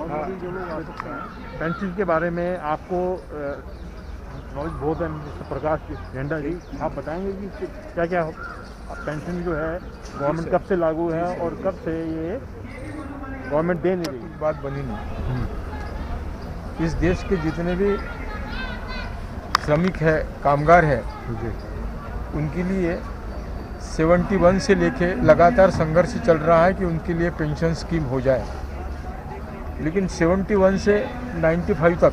Normally जो लोग आ सकते हैं। पेंशन के बारे में आपको नॉलेज बहुत है मिस्टर प्रकाश झंडा जी, आप बताएंगे कि क्या क्या पेंशन जो है गवर्नमेंट कब से लागू है और कब से ये गवर्नमेंट दे नहीं रही? बात बनी नहीं। इस देश के जितने भी श्रमिक है, कामगार है, उनके लिए 71 से लेके लगातार संघर्ष चल रहा है कि उनके लिए पेंशन स्कीम हो जाए। लेकिन 71 से 95 तक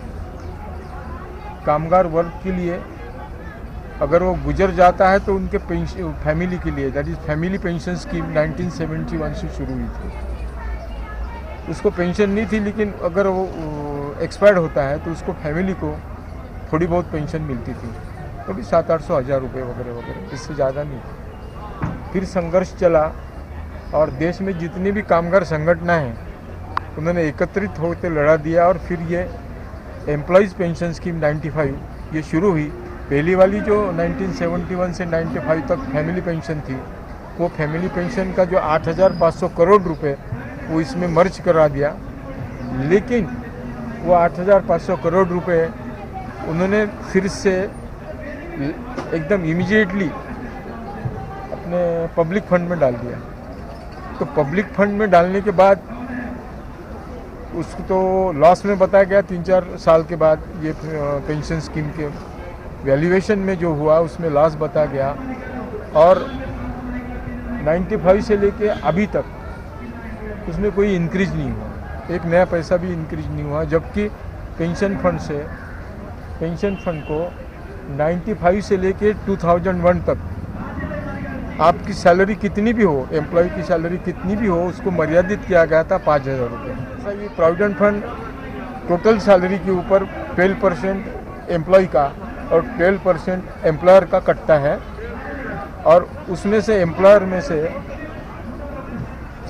कामगार वर्ग के लिए अगर वो गुजर जाता है तो उनके फैमिली के लिए, that is family pension scheme 1971 से शुरू हुई थी। उसको पेंशन नहीं थी, लेकिन अगर वो एक्सपायर्ड होता है तो उसको फैमिली को थोड़ी बहुत पेंशन मिलती थी, कभी 700-800 हज़ार रुपये वगैरह वगैरह, इससे ज़्यादा नहीं। फिर संघर्ष चला और देश में जितनी भी कामगार संगठनें हैं उन्होंने एकत्रित होकर लड़ा दिया और फिर ये एम्प्लॉयज़ पेंशन स्कीम 95 ये शुरू हुई। पहली वाली जो 1971 से 95 तक फैमिली पेंशन थी, वो फैमिली पेंशन का जो 8,500 करोड़ रुपए वो इसमें मर्ज करा दिया। लेकिन वो 8,500 करोड़ रुपए उन्होंने फिर से एकदम इमीडिएटली अपने पब्लिक फंड में डाल दिया। तो पब्लिक फंड में डालने के बाद उसको तो लॉस में बताया गया। 3-4 साल के बाद ये पेंशन स्कीम के वैल्यूएशन में जो हुआ उसमें लॉस बताया गया और 95 से लेके अभी तक उसमें कोई इंक्रीज नहीं हुआ, एक नया पैसा भी इंक्रीज नहीं हुआ। जबकि पेंशन फंड को 95 से लेके 2001 तक आपकी सैलरी कितनी भी हो, एम्प्लॉय की सैलरी कितनी भी हो, उसको मर्यादित किया गया था 5,000 रुपये। ऐसा ये प्रोविडेंट फंड टोटल सैलरी के ऊपर 12% एम्प्लॉय का और 12% एम्प्लॉयर का कटता है और उसमें से एम्प्लॉयर में से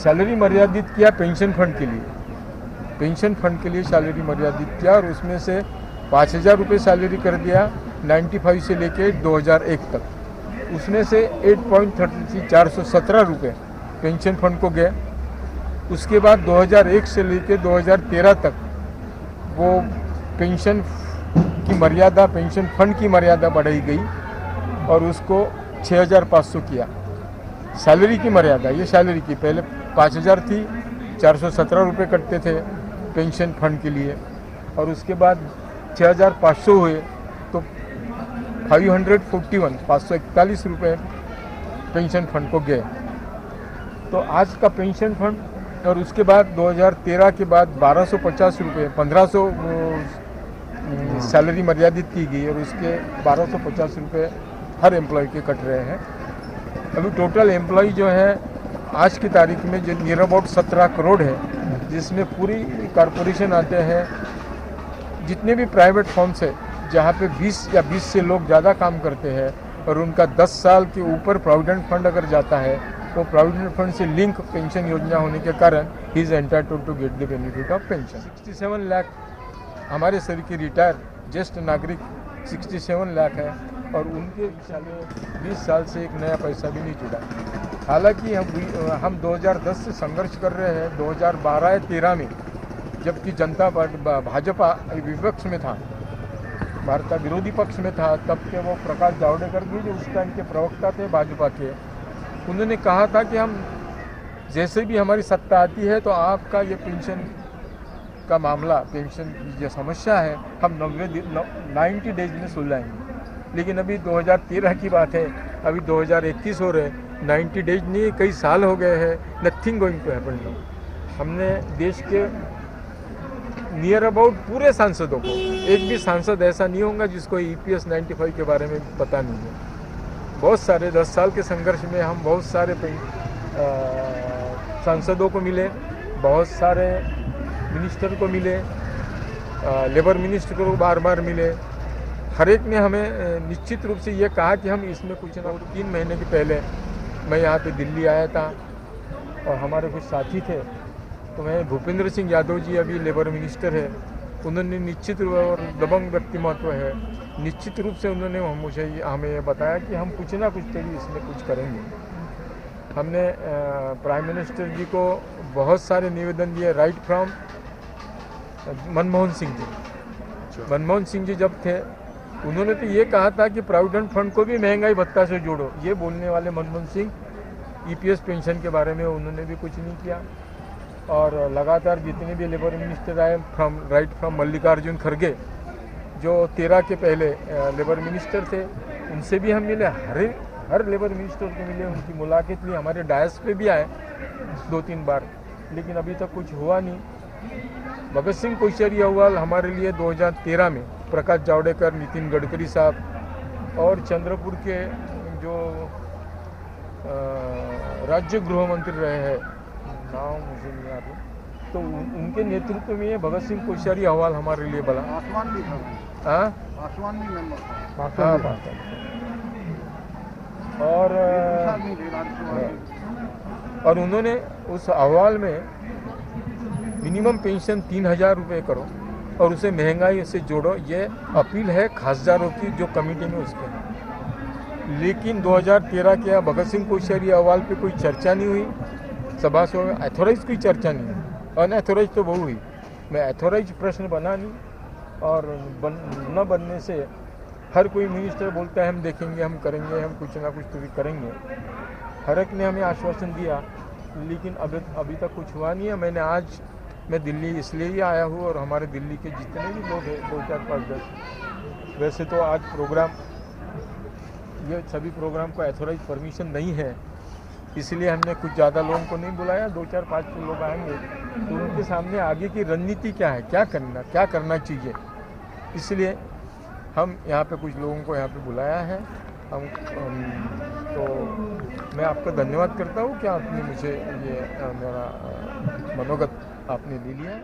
सैलरी मर्यादित किया पेंशन फंड के लिए सैलरी मर्यादित किया और उसमें से 5,000 रुपये सैलरी कर दिया 95 से लेके 2001 तक। उसमें से 8.33 417 रुपये पेंशन फंड को गए। उसके बाद 2001 से लेके 2013 तक वो पेंशन फंड की मर्यादा बढ़ाई गई और उसको 6,500 किया। सैलरी की मर्यादा, ये सैलरी की पहले 5,000 थी, 417 रुपये कटते थे पेंशन फंड के लिए और उसके बाद 6,500 हुए तो 541 रुपये पेंशन फंड को गए। तो आज का पेंशन फंड और उसके बाद 2013 के बाद 1,250 रुपये 1,500 सैलरी मर्यादित की गई और उसके 1,250 रुपये हर एम्प्लॉय के कट रहे हैं। अभी टोटल एम्प्लॉय जो है आज की तारीख में जो नियर अबाउट 17 करोड़ है, जिसमें पूरी कॉरपोरेशन आते हैं, जितने भी प्राइवेट फर्म्स है जहाँ पे 20 या 20 से लोग ज़्यादा काम करते हैं और उनका 10 साल के ऊपर प्रोविडेंट फंड अगर जाता है तो प्रोविडेंट फंड से लिंक पेंशन योजना होने के कारण ही is entitled to get the benefit of pension. 67 lakh हमारे शहर के रिटायर ज्येष्ठ नागरिक 67 लाख है और उनके 20 साल से एक नया पैसा भी नहीं जुड़ा। हालांकि हम 2010 से संघर्ष कर रहे हैं। 2012 या 13 में जबकि जनता पार्टी भाजपा विपक्ष में था, भारत विरोधी पक्ष में था, तब के वो प्रकाश जावड़ेकर भी जो उस टाइम के प्रवक्ता थे भाजपा के, उन्होंने कहा था कि हम जैसे भी हमारी सत्ता आती है तो आपका ये पेंशन का मामला, पेंशन की जो समस्या है हम 90 डेज में सुलझाएंगे। लेकिन अभी 2013 की बात है, अभी 2021 हो रहे, 90 डेज नहीं, कई साल हो गए हैं, nothing going to happen now. हमने देश के नियर अबाउट पूरे सांसदों को, एक भी सांसद ऐसा नहीं होगा जिसको EPS 95 के बारे में पता नहीं है। बहुत सारे 10 साल के संघर्ष में हम बहुत सारे सांसदों को मिले, बहुत सारे मिनिस्टर को मिले, लेबर मिनिस्टर को बार बार मिले। हर एक ने हमें निश्चित रूप से ये कहा कि हम इसमें कुछ ना। 3 महीने के पहले मैं यहाँ पे दिल्ली आया था और हमारे कुछ साथी थे, तो मैं भूपेंद्र सिंह यादव जी अभी लेबर मिनिस्टर है, उन्होंने निश्चित रूप और दबंग व्यक्तिमत्व है, निश्चित रूप से उन्होंने हमें ये बताया कि हम कुछ ना कुछ तेरी इसमें कुछ करेंगे। हमने प्राइम मिनिस्टर जी को बहुत सारे निवेदन दिए, राइट फ्रॉम मनमोहन सिंह जी। मनमोहन सिंह जी जब थे उन्होंने तो ये कहा था कि प्रोविडेंट फंड को भी महंगाई भत्ता से जोड़ो। ये बोलने वाले मनमोहन सिंह ईपीएस पेंशन के बारे में उन्होंने भी कुछ नहीं किया। और लगातार जितने भी लेबर मिनिस्टर आए फ्रॉम मल्लिकार्जुन खड़गे जो 13 के पहले लेबर मिनिस्टर थे, उनसे भी हम मिले, हर लेबर मिनिस्टर को मिले, उनकी मुलाकात ली, हमारे डायस पे भी आए 2-3 बार, लेकिन अभी तक कुछ हुआ नहीं। भगत सिंह कोश्यारी अहवाल हमारे लिए 2013 में प्रकाश जावड़ेकर, नितिन गडकरी साहब और चंद्रपुर के जो राज्य गृह मंत्री रहे हैं, नाम मुझे नहीं याद है, तो उनके नेतृत्व में ये भगत सिंह कोश्यारी अहवाल हमारे लिए बना। आसमान भी था, हाँ आसमान भी मेंबर था। हाँ, और उन्होंने उस अहवाल में मिनिमम पेंशन 3,000 रुपये करो और उसे महंगाई से जोड़ो, ये अपील है खासदारों की जो कमेटी में उसके। लेकिन 2013 के भगत सिंह कोश्यारी अहवाल पे कोई चर्चा नहीं हुई सभासदों में, एथोराइज कोई चर्चा नहीं हुई, अनएथोराइज तो बहुत हुई। मैं एथोराइज प्रश्न बना नहीं, और न बनने से हर कोई मिनिस्टर बोलता है हम देखेंगे, हम करेंगे, हम कुछ ना कुछ तो भी करेंगे। हर एक ने हमें आश्वासन दिया, लेकिन अभी तक कुछ हुआ नहीं है। मैं दिल्ली इसलिए ही आया हूँ, और हमारे दिल्ली के जितने भी लोग हैं 2, 4, 5, 10, वैसे तो आज प्रोग्राम, ये सभी प्रोग्राम को एथोराइज परमिशन नहीं है, इसलिए हमने कुछ ज़्यादा लोगों को नहीं बुलाया। 2, 4, 5 लोग आएंगे तो उनके सामने आगे की रणनीति क्या है, क्या करना चाहिए, इसलिए हम यहाँ पे कुछ लोगों को यहाँ पे बुलाया है। तो मैं आपका धन्यवाद करता हूँ कि आपने मुझे ये मेरा मनोगत आपने ले लिया है।